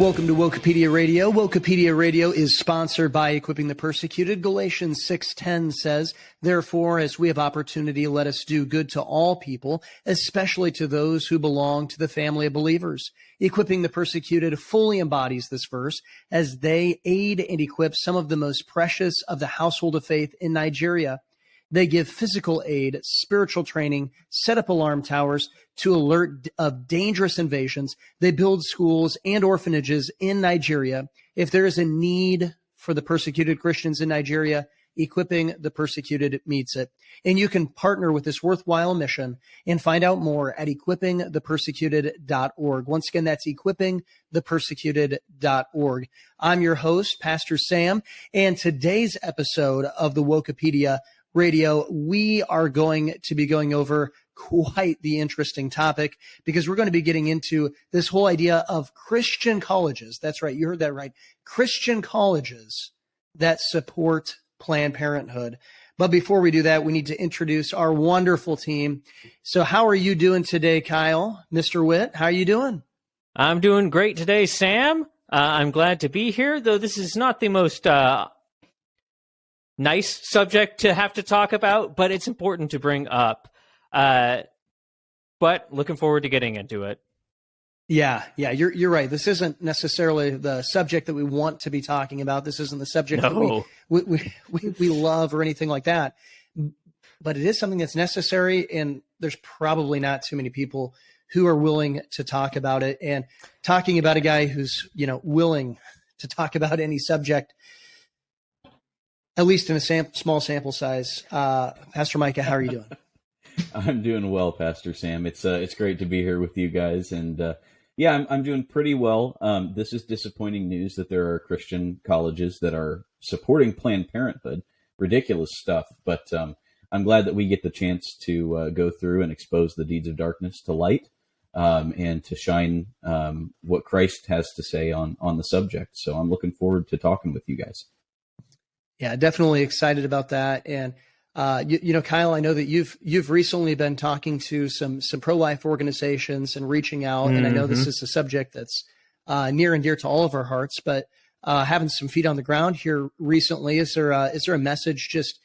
Welcome to Wokepedia Radio. Wokepedia Radio is sponsored by Equipping the Persecuted. Galatians 6:10 says, "Therefore, as we have opportunity, let us do good to all people, especially to those who belong to the family of believers." Equipping the Persecuted fully embodies this verse as they aid and equip some of the most precious of the household of faith in Nigeria. They give physical aid, spiritual training, set up alarm towers to alert of dangerous invasions. They build schools and orphanages in Nigeria. If there is a need for the persecuted Christians in Nigeria, Equipping the Persecuted meets it. And you can partner with this worthwhile mission and find out more at equippingthepersecuted.org. Once again, that's equippingthepersecuted.org. I'm your host, Pastor Sam, and today's episode of the Wokepedia Radio, we are going to be going over quite the interesting topic because we're going to be getting into this whole idea of Christian colleges. That's right. You heard that right. Christian colleges that support Planned Parenthood. But before we do that, we need to introduce our wonderful team. So how are you doing today, Kyle? Mr. Witt, how are you doing? I'm doing great today, Sam. I'm glad to be here, though this is not the most nice subject to have to talk about, but it's important to bring up. But looking forward to getting into it. Yeah, you're right. This isn't necessarily the subject that we want to be talking about. This isn't the subject that we love or anything like that. But it is something that's necessary, and there's probably not too many people who are willing to talk about it. And talking about a guy who's, willing to talk about any subject, at least in a small sample size. Pastor Micah, how are you doing? I'm doing well, Pastor Sam. It's great to be here with you guys, and I'm doing pretty well. This is disappointing news that there are Christian colleges that are supporting Planned Parenthood. Ridiculous stuff, but I'm glad that we get the chance to go through and expose the deeds of darkness to light, and to shine what Christ has to say on the subject. So I'm looking forward to talking with you guys. Yeah, definitely excited about that. And, Kyle, I know that you've recently been talking to some pro-life organizations and reaching out. And I know this is a subject that's near and dear to all of our hearts, but having some feet on the ground here recently, is there a message just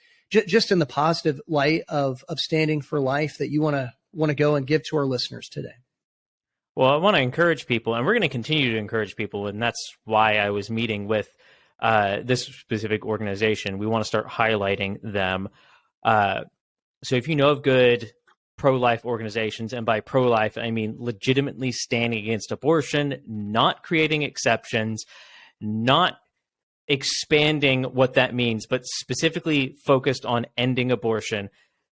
in the positive light of standing for life that you want to go and give to our listeners today? Well, I want to encourage people, and we're going to continue to encourage people. And that's why I was meeting with this specific organization. We want to start highlighting them. So if you know of good pro-life organizations, and by pro-life, I mean legitimately standing against abortion, not creating exceptions, not expanding what that means, but specifically focused on ending abortion,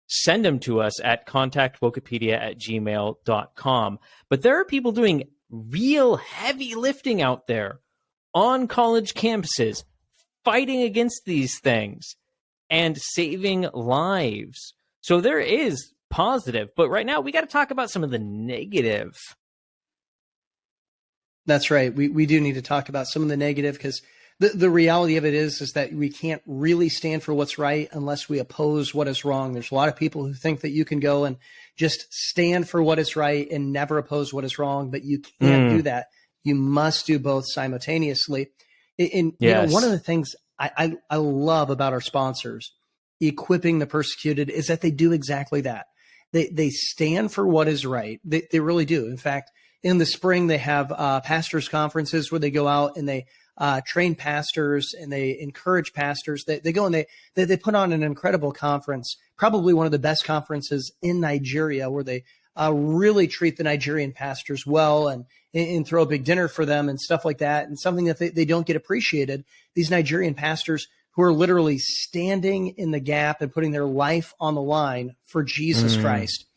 send them to us at contactwokepedia@gmail.com. But there are people doing real heavy lifting out there on college campuses, fighting against these things and saving lives. So there is positive, but right now we got to talk about some of the negative. That's right. We do need to talk about some of the negative, because the reality of it is that we can't really stand for what's right unless we oppose what is wrong. There's a lot of people who think that you can go and just stand for what is right and never oppose what is wrong, but you can't do that. You must do both simultaneously. And yes. One of the things I love about our sponsors, Equipping the Persecuted, is that they do exactly that. They stand for what is right. They really do. In fact, in the spring, they have pastors' conferences where they go out and they train pastors and they encourage pastors. They go and they put on an incredible conference, probably one of the best conferences in Nigeria, where they really treat the Nigerian pastors well and throw a big dinner for them and stuff like that. And something that they don't get appreciated, these Nigerian pastors who are literally standing in the gap and putting their life on the line for Jesus Christ.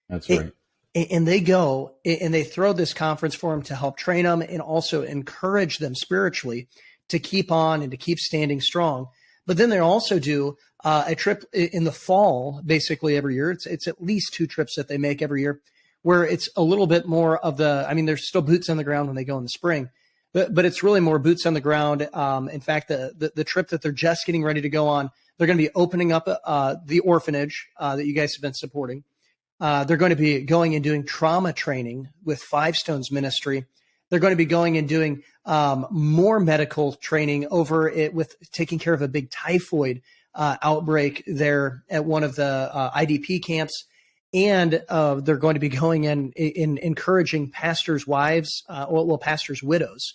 That's right. And they go and they throw this conference for them to help train them and also encourage them spiritually to keep on and to keep standing strong. But then they also do a trip in the fall, basically every year. It's at least 2 trips that they make every year, where it's a little bit more of there's still boots on the ground when they go in the spring, but it's really more boots on the ground. In fact, the trip that they're just getting ready to go on, they're going to be opening up the orphanage that you guys have been supporting. They're going to be going and doing trauma training with Five Stones Ministry. They're going to be going and doing more medical training over it with taking care of a big typhoid outbreak there at one of the IDP camps. And they're going to be going in encouraging pastors' wives, pastors' widows,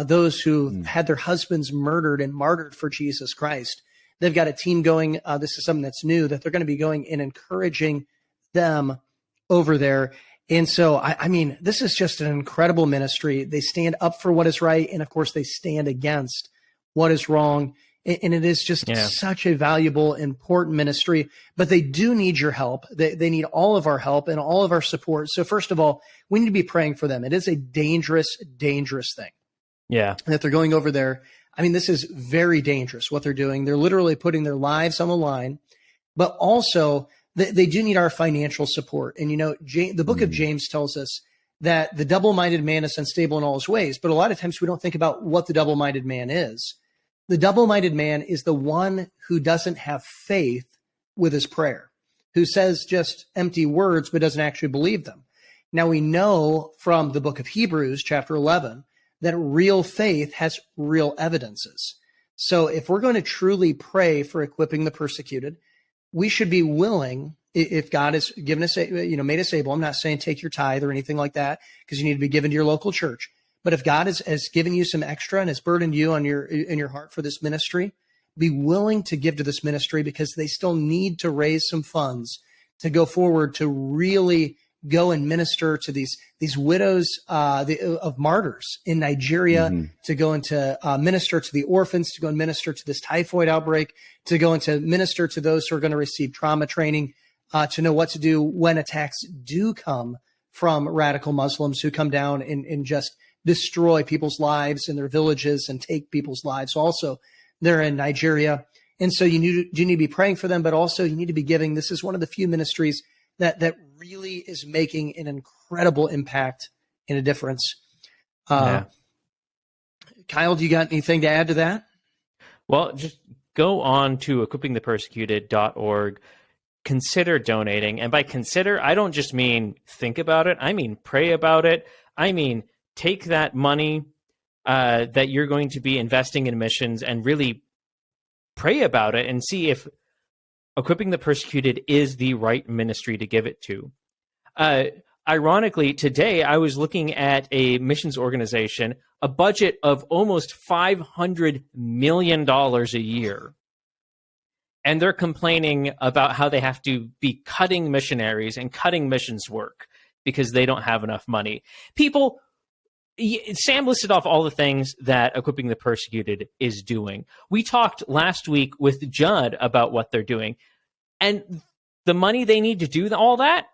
those who had their husbands murdered and martyred for Jesus Christ. They've got a team going. This is something that's new, that they're going to be going and encouraging them over there. And so, I mean, this is just an incredible ministry. They stand up for what is right. And of course, they stand against what is wrong. And it is just such a valuable, important ministry. But they do need your help. They need all of our help and all of our support. So first of all, we need to be praying for them. It is a dangerous, dangerous thing. Yeah. That they're going over there. I mean, this is very dangerous what they're doing. They're literally putting their lives on the line. But also, they do need our financial support. And, you know, the book of James tells us that the double-minded man is unstable in all his ways. But a lot of times we don't think about what the double-minded man is. The double-minded man is the one who doesn't have faith with his prayer, who says just empty words but doesn't actually believe them. Now, we know from the book of Hebrews, chapter 11, that real faith has real evidences. So if we're going to truly pray for equipping the persecuted, we should be willing, if God has given us, made us able. I'm not saying take your tithe or anything like that, because you need to be given to your local church. But if God has given you some extra and has burdened you in your heart for this ministry, be willing to give to this ministry, because they still need to raise some funds to go forward to really go and minister to these widows of martyrs in Nigeria, to go into minister to the orphans, to go and minister to this typhoid outbreak, to go into minister to those who are going to receive trauma training, to know what to do when attacks do come from radical Muslims who come down and just destroy people's lives in their villages and take people's lives. Also, they're in Nigeria. And so you need to be praying for them, but also you need to be giving. This is one of the few ministries that really is making an incredible impact and a difference. Kyle, do you got anything to add to that? Well, just go on to equippingthepersecuted.org, consider donating. And by consider, I don't just mean think about it. I mean pray about it. I mean take that money that you're going to be investing in missions and really pray about it and see if Equipping the Persecuted is the right ministry to give it to. Ironically, today I was looking at a missions organization, a budget of almost $500 million a year. And they're complaining about how they have to be cutting missionaries and cutting missions work because they don't have enough money. People, Sam listed off all the things that Equipping the Persecuted is doing. We talked last week with Judd about what they're doing. And the money they need to do all that,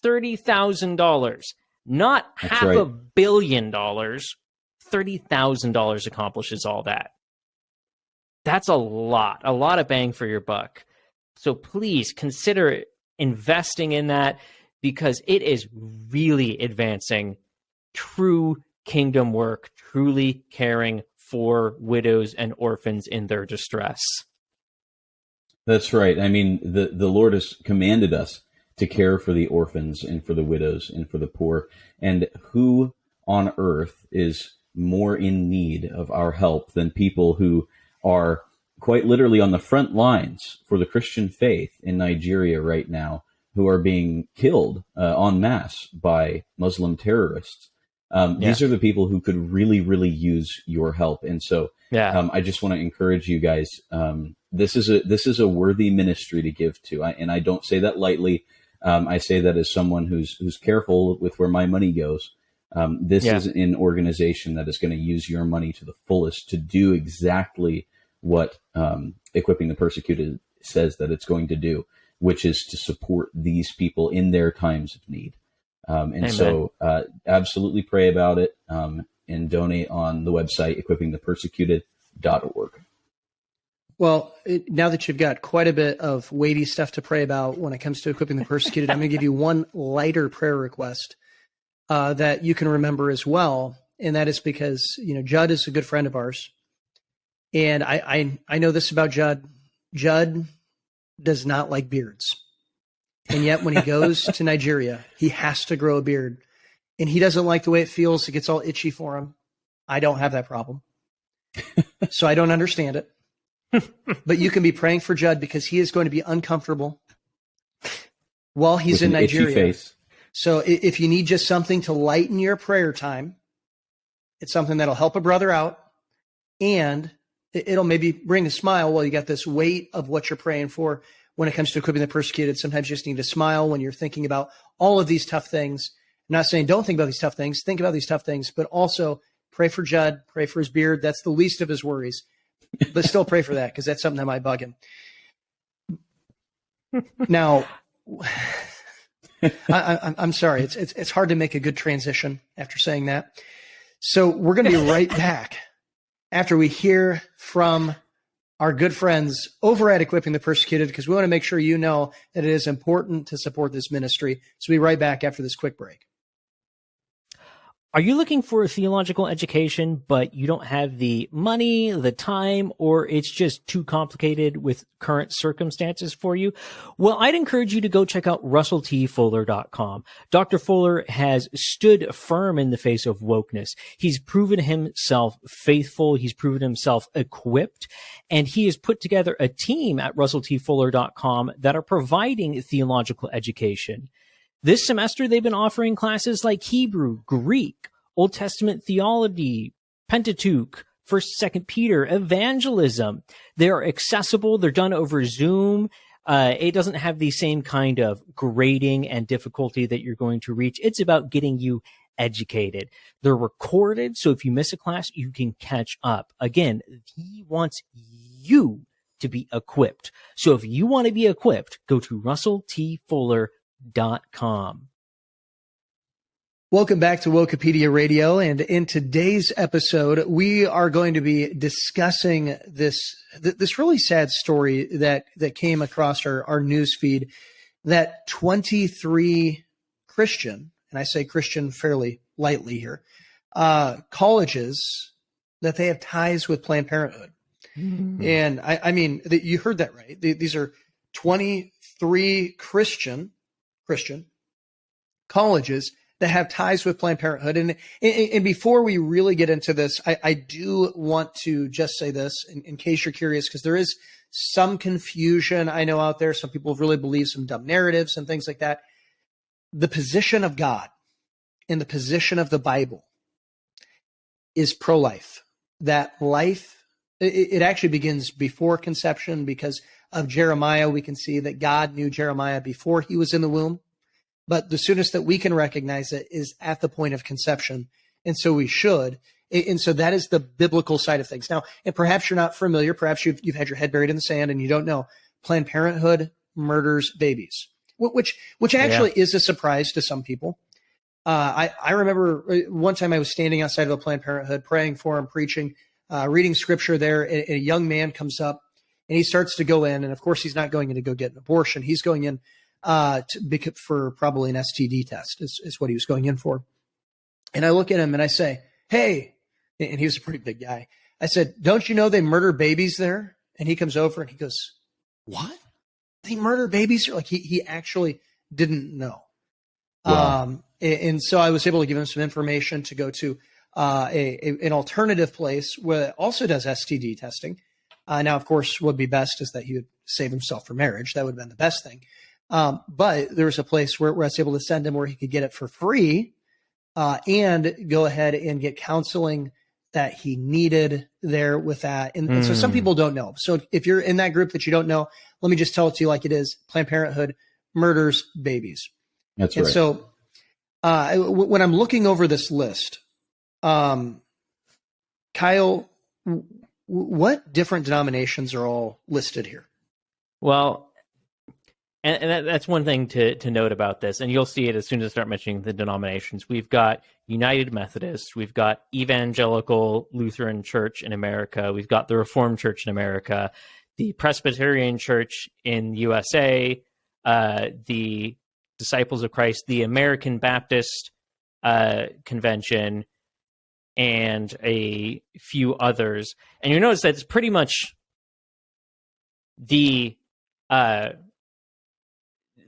$30,000. Not half $500 million. $30,000 accomplishes all that. That's a lot of bang for your buck. So please consider investing in that, because it is really advancing true kingdom work, truly caring for widows and orphans in their distress. That's right. I mean, the Lord has commanded us to care for the orphans and for the widows and for the poor. And who on earth is more in need of our help than people who are quite literally on the front lines for the Christian faith in Nigeria right now, who are being killed en masse by Muslim terrorists? These are the people who could really, really use your help. And so I just want to encourage you guys. This is a worthy ministry to give to. And I don't say that lightly. I say that as someone who's careful with where my money goes. This is an organization that is going to use your money to the fullest to do exactly what Equipping the Persecuted says that it's going to do, which is to support these people in their times of need. And so absolutely pray about it and donate on the website, equippingthepersecuted.org. Well, now that you've got quite a bit of weighty stuff to pray about when it comes to equipping the persecuted, I'm going to give you one lighter prayer request that you can remember as well. And that is because, Judd is a good friend of ours. And I know this about Judd. Judd does not like beards. And yet when he goes to Nigeria, he has to grow a beard. and he doesn't like the way it feels, it gets all itchy for him. I don't have that problem. So I don't understand it. But you can be praying for Judd because he is going to be uncomfortable while he's in Nigeria. Face. So if you need just something to lighten your prayer time, it's something that'll help a brother out, and it'll maybe bring a smile while you got this weight of what you're praying for. When it comes to equipping the persecuted, sometimes you just need to smile when you're thinking about all of these tough things. I'm not saying don't think about these tough things. Think about these tough things, but also pray for Judd, pray for his beard. That's the least of his worries. But still pray for that, because that's something that might bug him. Now, I'm sorry. It's hard to make a good transition after saying that. So we're going to be right back after we hear from our good friends over at Equipping the Persecuted, because we want to make sure you know that it is important to support this ministry. So we'll be right back after this quick break. Are you looking for a theological education, but you don't have the money, the time, or it's just too complicated with current circumstances for you? Well, I'd encourage you to go check out russelltfuller.com. Dr. Fuller has stood firm in the face of wokeness. He's proven himself faithful. He's proven himself equipped, and he has put together a team at russelltfuller.com that are providing theological education. This semester, they've been offering classes like Hebrew, Greek, Old Testament theology, Pentateuch, 1st, 2nd Peter, evangelism. They are accessible. They're done over Zoom. It doesn't have the same kind of grading and difficulty that you're going to reach. It's about getting you educated. They're recorded, so if you miss a class, you can catch up. Again, he wants you to be equipped. So if you want to be equipped, go to russelltfuller.com. Welcome back to Wokepedia Radio, and in today's episode, we are going to be discussing this really sad story that came across our news feed, that 23 Christian, and I say Christian fairly lightly here, colleges, that they have ties with Planned Parenthood. Mm-hmm. And I mean, you heard that right. These are 23 Christian colleges that have ties with Planned Parenthood. And before we really get into this, I do want to just say this in case you're curious, because there is some confusion I know out there. Some people really believe some dumb narratives and things like that. The position of God and the position of the Bible is pro-life. That life, it actually begins before conception, because of Jeremiah. We can see that God knew Jeremiah before he was in the womb. But the soonest that we can recognize it is at the point of conception. And so we should. And so that is the biblical side of things. Now, and perhaps you're not familiar. Perhaps you've had your head buried in the sand and you don't know. Planned Parenthood murders babies, which actually is a surprise to some people. I remember one time I was standing outside of the Planned Parenthood, praying for him, preaching, reading scripture there. And a young man comes up and he starts to go in. And of course, he's not going in to go get an abortion. He's going in for probably an STD test is what he was going in for. And I look at him and I say, hey, and he was a pretty big guy. I said, don't you know they murder babies there? And he comes over and he goes, what? They murder babies? Like he actually didn't know. Wow. And so I was able to give him some information to go to an alternative place where it also does STD testing. Now, of course, what would be best is that he would save himself for marriage. That would have been the best thing. But there was a place where I was able to send him where he could get it for free and go ahead and get counseling that he needed there with that. And so some people don't know. So if you're in that group that you don't know, let me just tell it to you like it is. Planned Parenthood murders babies. That's right. And so when I'm looking over this list, Kyle, what different denominations are all listed here? Well, and that's one thing to note about this, and you'll see it as soon as I start mentioning the denominations. We've got United Methodist, we've got Evangelical Lutheran Church in America, we've got the Reformed Church in America, the Presbyterian Church in the USA, the Disciples of Christ, the American Baptist Convention, and a few others. And you notice that it's pretty much the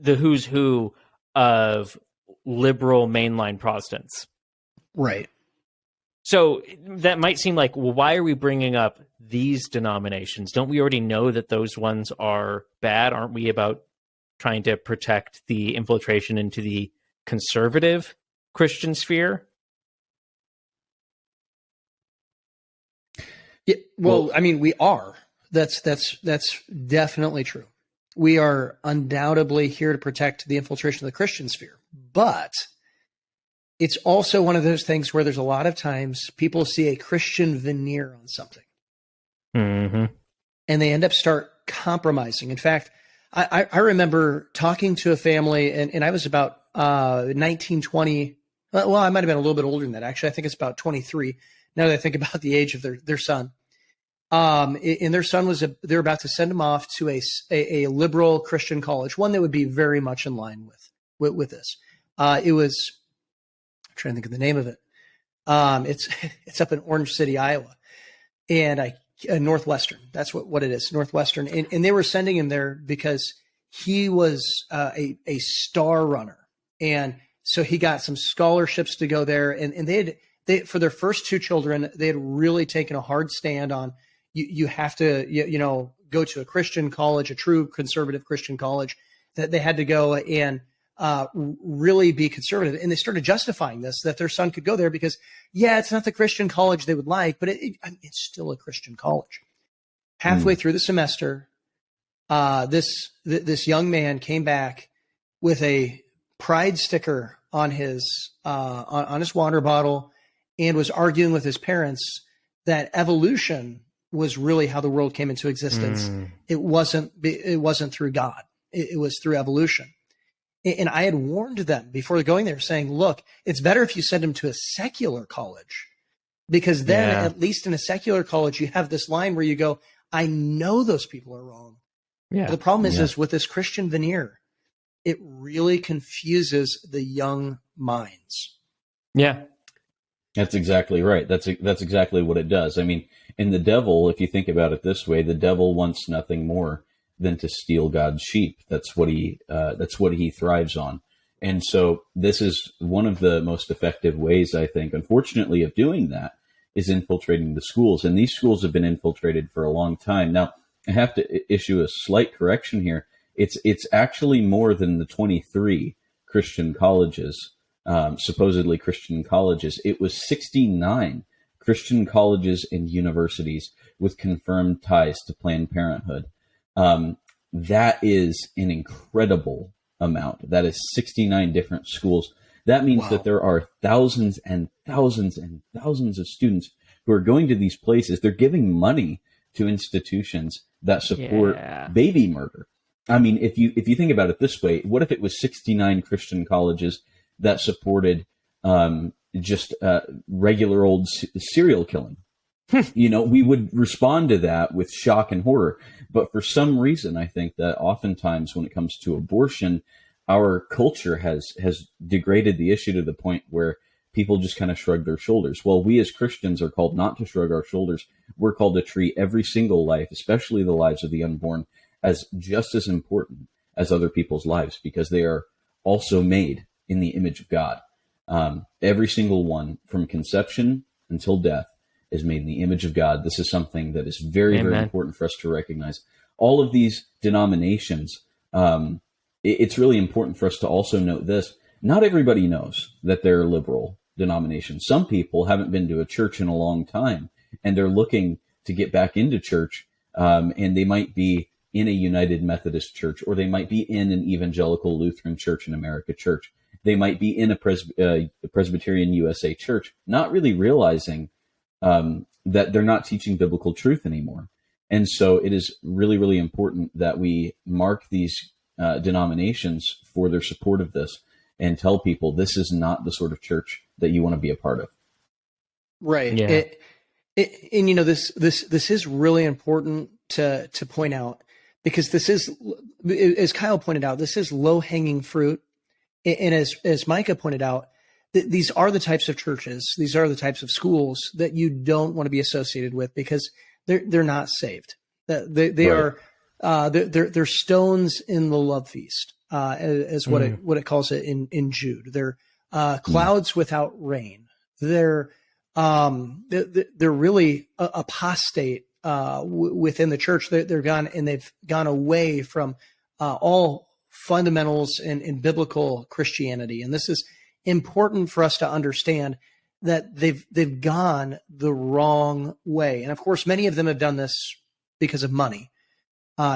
who's who of liberal mainline Protestants. Right. So that might seem like, well, why are we bringing up these denominations? Don't we already know that those ones are bad? Aren't we about trying to protect the infiltration into the conservative Christian sphere? Yeah, well, I mean, we are. That's definitely true. We are undoubtedly here to protect the infiltration of the Christian sphere. But it's also one of those things where there's a lot of times people see a Christian veneer on something. Mm-hmm. And they end up start compromising. In fact, I remember talking to a family, and I was about 19, 20. Well, I might have been a little bit older than that. Actually, I think it's about 23. Now that I think about the age of their son. And their son they're about to send him off to a liberal Christian college, one that would be very much in line with this. It was, I'm trying to think of the name of it. It's up in Orange City, Iowa, and Northwestern. That's what it is, Northwestern. And they were sending him there because he was a star runner, and so he got some scholarships to go there. And they for their first two children, they had really taken a hard stand on you have to go to a Christian college, a true conservative Christian college, that they had to go and really be conservative. And they started justifying this, that their son could go there because, it's not the Christian college they would like, but it's still a Christian college. Halfway through the semester, this young man came back with a pride sticker on his on his water bottle and was arguing with his parents that evolution was really how the world came into existence. It wasn't through God. It was through evolution. And I had warned them before going there, saying, look, it's better if you send them to a secular college, because then at least in a secular college, you have this line where you go, I know those people are wrong. Yeah. But the problem is with this Christian veneer, it really confuses the young minds. Yeah. That's exactly right. That's exactly what it does. I mean, and the devil, if you think about it this way, the devil wants nothing more than to steal God's sheep. That's what he thrives on. And so this is one of the most effective ways, I think, unfortunately, of doing that is infiltrating the schools. And these schools have been infiltrated for a long time. Now, I have to issue a slight correction here. It's actually more than the 23 Christian colleges, supposedly Christian colleges. It was 69 Christian colleges and universities with confirmed ties to Planned Parenthood. That is an incredible amount. That is 69 different schools. That means that there are thousands and thousands and thousands of students who are going to these places. They're giving money to institutions that support baby murder. I mean, if you think about it this way, what if it was 69 Christian colleges that supported just regular old serial killing? We would respond to that with shock and horror. But for some reason, I think that oftentimes when it comes to abortion, our culture has degraded the issue to the point where people just kind of shrug their shoulders. Well, we as Christians are called not to shrug our shoulders. We're called to treat every single life, especially the lives of the unborn, as just as important as other people's lives, because they are also made in the image of God. Every single one, from conception until death, is made in the image of God. This is something that is very, very important for us to recognize. All of these denominations, it's really important for us to also note this. Not everybody knows that they're liberal denominations. Some people haven't been to a church in a long time, and they're looking to get back into church, and they might be in a United Methodist church, or they might be in an Evangelical Lutheran Church in America church. They might be in a Presbyterian USA church, not really realizing that they're not teaching biblical truth anymore. And so it is really, really important that we mark these denominations for their support of this and tell people this is not the sort of church that you want to be a part of. Right. Yeah. And this is really important to point out, because this is, as Kyle pointed out, this is low-hanging fruit. And as Micah pointed out, these are the types of churches, these are the types of schools that you don't want to be associated with, because they're not saved. They are they're stones in the love feast. as what it calls it in Jude. They're clouds without rain. They're really apostate within the church. They've gone away from all fundamentals in biblical Christianity, and this is important for us to understand that they've gone the wrong way. And of course, many of them have done this because of money,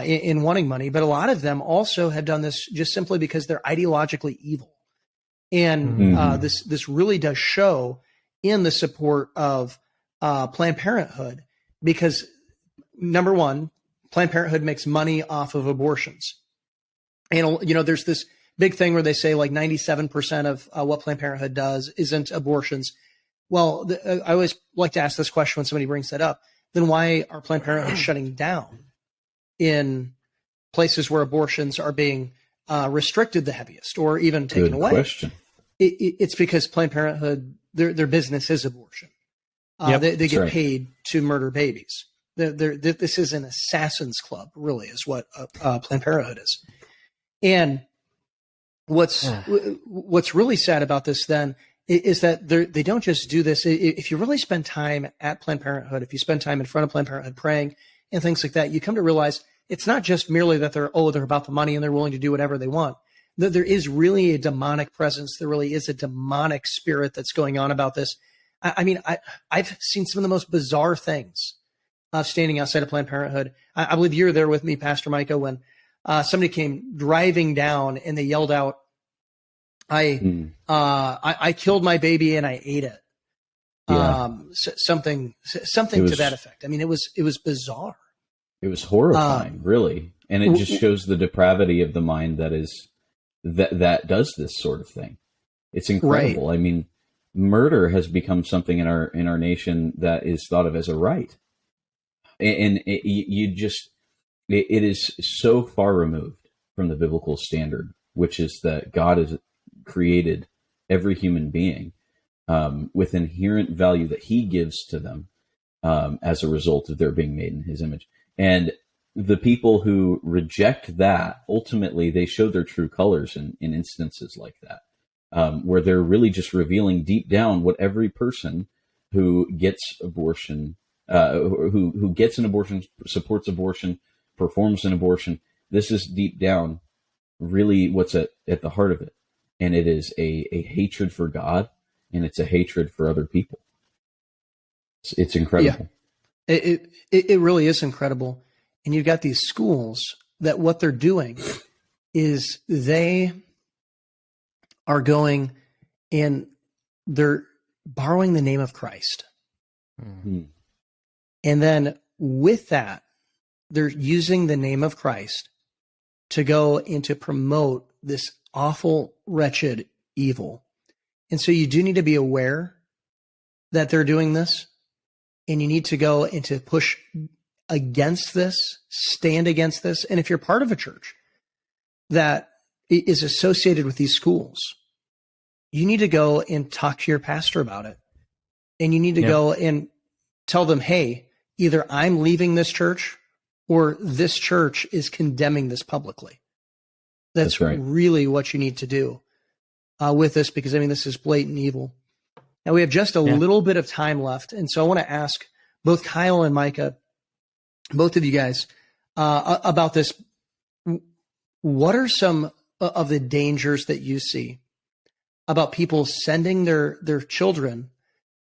in wanting money, but a lot of them also have done this just simply because they're ideologically evil. And this really does show in the support of Planned Parenthood, because number one, Planned Parenthood makes money off of abortions. And, there's this big thing where they say like 97% of what Planned Parenthood does isn't abortions. Well, I always like to ask this question when somebody brings that up. Then why are Planned Parenthood shutting down in places where abortions are being restricted the heaviest or even taken away? Question. It's because Planned Parenthood, their business is abortion. They get paid to murder babies. This is an assassin's club, really, is what Planned Parenthood is. And what's really sad about this then is that they don't just do this. If you really spend time at Planned Parenthood, if you spend time in front of Planned Parenthood praying and things like that, you come to realize it's not just merely that they're about the money and they're willing to do whatever they want. There is really a demonic presence. There really is a demonic spirit that's going on about this. I've seen some of the most bizarre things standing outside of Planned Parenthood. I believe you were there with me, Pastor Micah, when somebody came driving down and they yelled out, I killed my baby and I ate it. Something to that effect. I mean, it was bizarre. It was horrifying, really. And it just shows the depravity of the mind that does this sort of thing. It's incredible. Right. I mean, murder has become something in our nation that is thought of as a right. And it is so far removed from the biblical standard, which is that God has created every human being with inherent value that he gives to them as a result of their being made in his image. And the people who reject that, ultimately, they show their true colors in instances like that, where they're really just revealing deep down what every person who gets abortion, who gets an abortion, supports abortion, performs an abortion. This is deep down really what's at the heart of it. And it is a hatred for God, and it's a hatred for other people. It's incredible. Yeah. It really is incredible. And you've got these schools that what they're doing is they are going and they're borrowing the name of Christ. Mm-hmm. And then with that, they're using the name of Christ to go and to promote this awful, wretched evil. And so you do need to be aware that they're doing this, and you need to go and to push against this, stand against this. And if you're part of a church that is associated with these schools, you need to go and talk to your pastor about it. And you need to go and tell them, hey, either I'm leaving this church or this church is condemning this publicly. That's right. Really what you need to do with this, because, I mean, this is blatant evil. Now, we have just a little bit of time left. And so I want to ask both Kyle and Micah, both of you guys, about this. What are some of the dangers that you see about people sending their children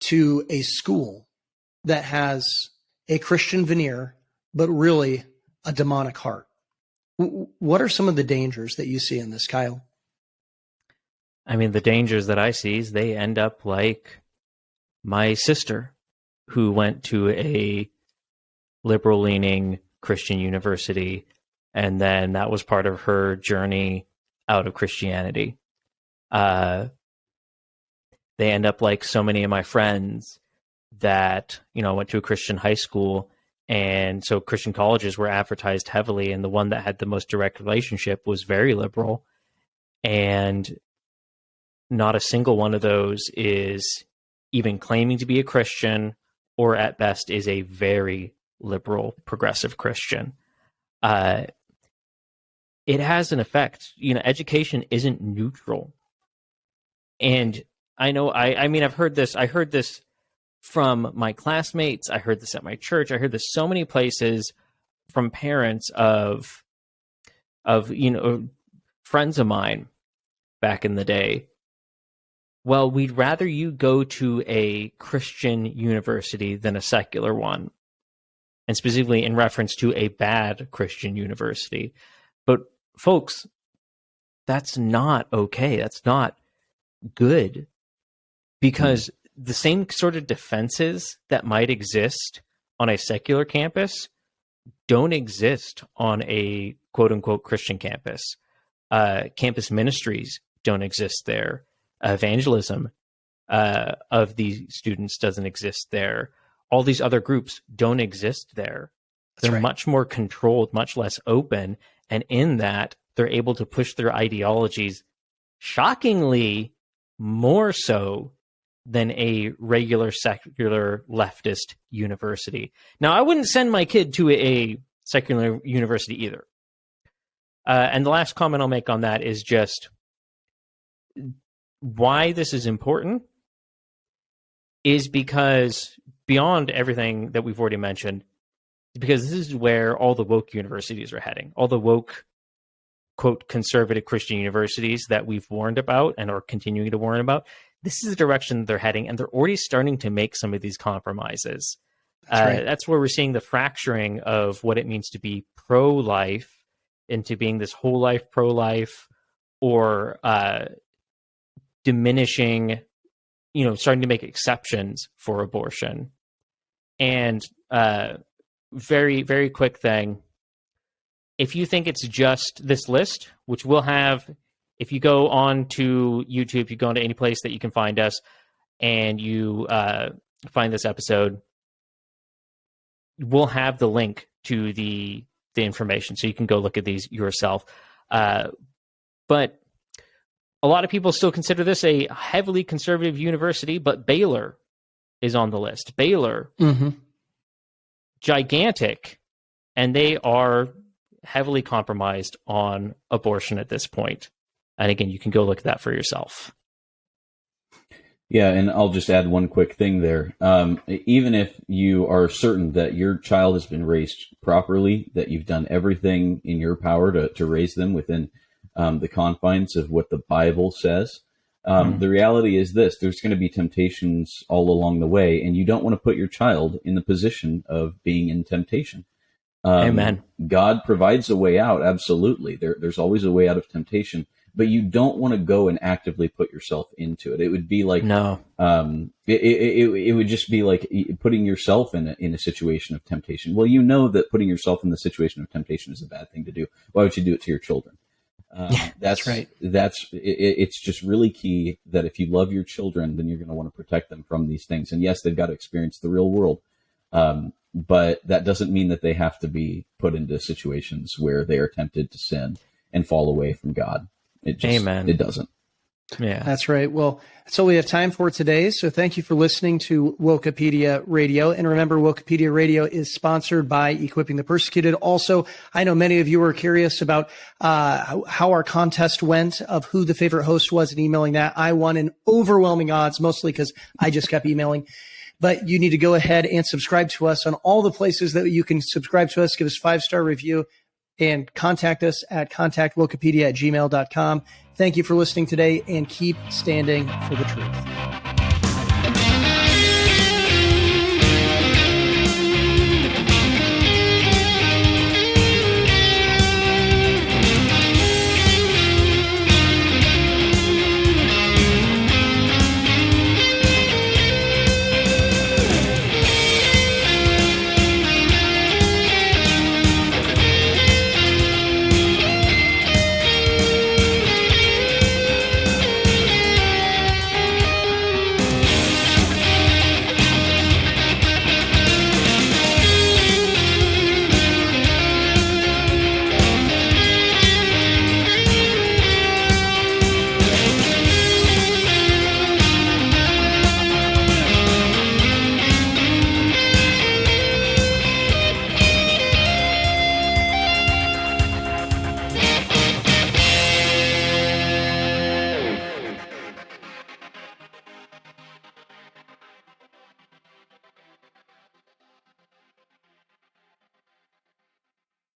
to a school that has a Christian veneer, but really a demonic heart? What are some of the dangers that you see in this, Kyle? I mean, the dangers that I see is they end up like my sister, who went to a liberal-leaning Christian university, and then that was part of her journey out of Christianity. They end up like so many of my friends that, went to a Christian high school, and so Christian colleges were advertised heavily, and the one that had the most direct relationship was very liberal, and not a single one of those is even claiming to be a Christian, or at best is a very liberal, progressive Christian. it has an effect. Education isn't neutral. And I know, I mean, I've heard this. I heard this from my classmates. I heard this at my church. I heard this so many places from parents of friends of mine back in the day. Well, we'd rather you go to a Christian university than a secular one. And specifically in reference to a bad Christian university. But folks, that's not okay. That's not good. Because the same sort of defenses that might exist on a secular campus don't exist on a quote-unquote Christian campus. Campus ministries don't exist there. Evangelism of the students doesn't exist there. All these other groups don't exist there. They're much more controlled, much less open. And in that, they're able to push their ideologies, shockingly, more so than a regular secular leftist university. Now, I wouldn't send my kid to a secular university either. And the last comment I'll make on that is just why this is important is because beyond everything that we've already mentioned, because this is where all the woke universities are heading. All the woke, quote, conservative Christian universities that we've warned about and are continuing to warn about, this is the direction they're heading, and they're already starting to make some of these compromises. That's where we're seeing the fracturing of what it means to be pro-life into being this whole life pro-life, or diminishing, starting to make exceptions for abortion. And very, very quick thing. If you think it's just this list, which we'll have, if you go on to YouTube, you go into any place that you can find us, and you find this episode, we'll have the link to the information, so you can go look at these yourself. But a lot of people still consider this a heavily conservative university, but Baylor is on the list. Baylor, gigantic, and they are heavily compromised on abortion at this point. And again, you can go look at that for yourself. Yeah, and I'll just add one quick thing there. Even if you are certain that your child has been raised properly, that you've done everything in your power to raise them within the confines of what the Bible says, the reality is this: there's going to be temptations all along the way, and you don't want to put your child in the position of being in temptation. Amen. God provides a way out, absolutely. There's always a way out of temptation, but you don't want to go and actively put yourself into it. It would be like it would just be like putting yourself in a situation of temptation. Well, you know that putting yourself in the situation of temptation is a bad thing to do. Why would you do it to your children? That's right. It's just really key that if you love your children, then you're going to want to protect them from these things. And yes, they've got to experience the real world. But that doesn't mean that they have to be put into situations where they are tempted to sin and fall away from God. Amen. It doesn't. Yeah, that's right. Well, that's all we have time for today. So thank you for listening to Wokepedia Radio. And remember, Wokepedia Radio is sponsored by Equipping the Persecuted. Also, I know many of you are curious about how our contest went, of who the favorite host was, and emailing that. I won in overwhelming odds, mostly because I just kept emailing. But you need to go ahead and subscribe to us on all the places that you can subscribe to us. Give us 5-star review and contact us at contactwokepedia@gmail.com. Thank you for listening today, and keep standing for the truth.